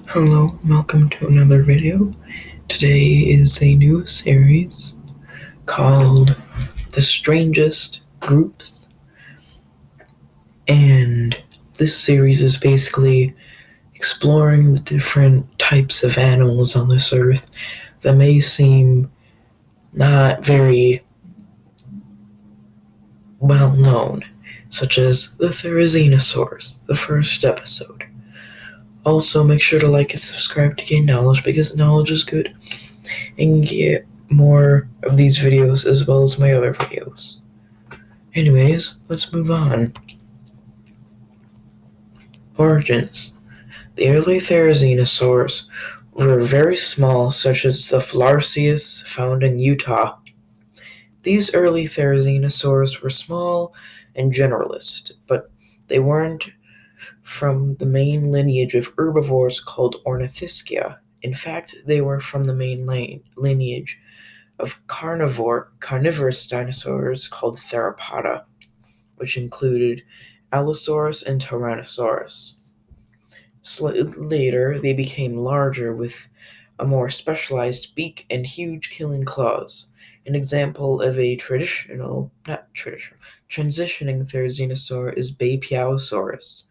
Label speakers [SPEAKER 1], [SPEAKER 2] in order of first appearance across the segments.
[SPEAKER 1] Hello, welcome to another video. Today is a new series called The Strangest Groups, and this series is basically exploring the different types of animals on this earth that may seem not very well known, such as the Therizinosaurs, the first episode. Also, make sure to like and subscribe to gain knowledge because knowledge is good, and get more of these videos as well as my other videos. Anyways, let's move on. Origins. The early therizinosaurs were very small, such as the Philarceus found in Utah. These early therizinosaurs were small and generalist, but they weren't from the main lineage of herbivores called Ornithischia. In fact, they were from the main lineage of carnivorous dinosaurs called Theropoda, which included Allosaurus and Tyrannosaurus. Later, they became larger with a more specialized beak and huge killing claws. An example of a transitioning therizinosaur is Bapiaosaurus.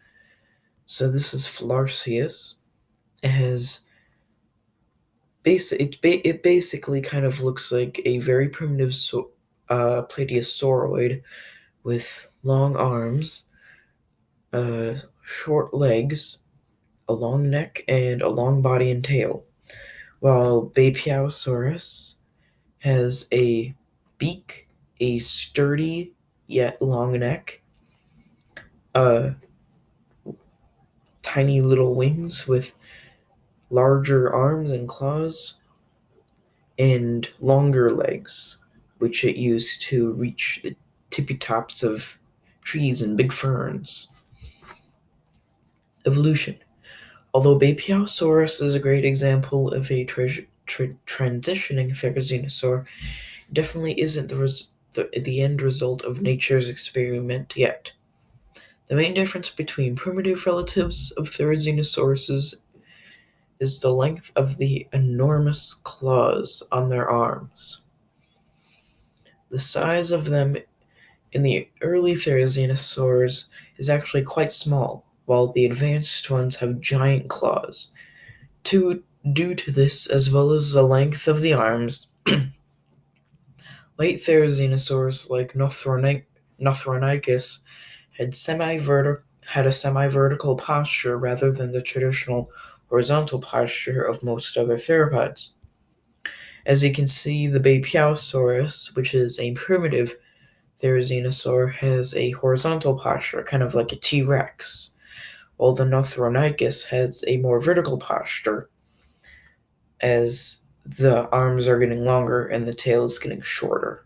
[SPEAKER 1] So this is Philarceus. It basically kind of looks like a very primitive plateosauroid with long arms, short legs, a long neck, and a long body and tail, while Bapiaosaurus has a beak, a sturdy yet long neck, tiny little wings with larger arms and claws, and longer legs, which it used to reach the tippy tops of trees and big ferns. Evolution. Although Bapiaosaurus is a great example of a transitioning therizinosaur, it definitely isn't the end result of nature's experiment yet. The main difference between primitive relatives of therizinosaurs is the length of the enormous claws on their arms. The size of them in the early therizinosaurs is actually quite small, while the advanced ones have giant claws. Due to this, as well as the length of the arms, late therizinosaurs like Nothronicus had a semi-vertical posture rather than the traditional horizontal posture of most other theropods. As you can see, the Bapiaosaurus, which is a primitive therizinosaur, has a horizontal posture, kind of like a T-Rex, while the Nothronicus has a more vertical posture, as the arms are getting longer and the tail is getting shorter.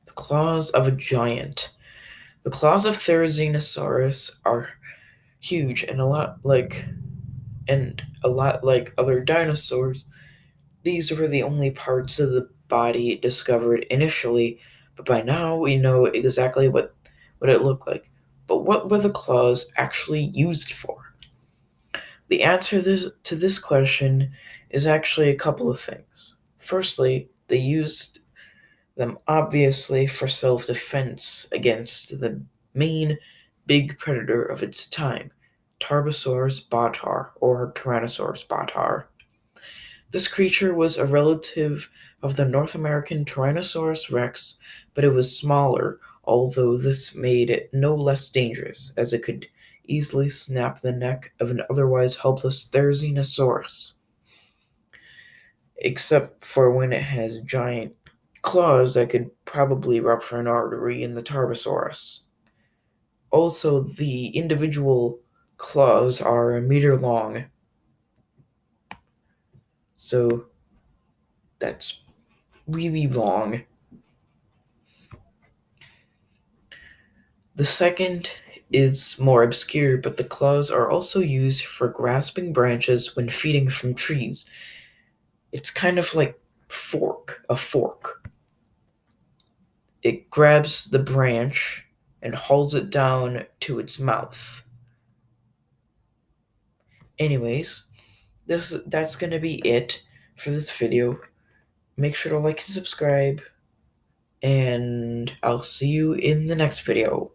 [SPEAKER 1] The claws of a giant. The claws of Therizinosaurus are huge and a lot like other dinosaurs. These were the only parts of the body discovered initially, but by now we know exactly what it looked like. But what were the claws actually used for? The answer to this question is actually a couple of things. Firstly, they used them obviously for self-defense against the main big predator of its time, Tarbosaurus bataar, or Tyrannosaurus bataar. This creature was a relative of the North American Tyrannosaurus rex, but it was smaller, although this made it no less dangerous, as it could easily snap the neck of an otherwise helpless Therizinosaurus. Except for when it has giant claws that could probably rupture an artery in the Tarbosaurus. Also, the individual claws are a meter long, so that's really long. The second is more obscure, but the claws are also used for grasping branches when feeding from trees. It's kind of like a fork. It grabs the branch and hauls it down to its mouth. Anyways, that's gonna be it for this video. Make sure to like and subscribe, and I'll see you in the next video.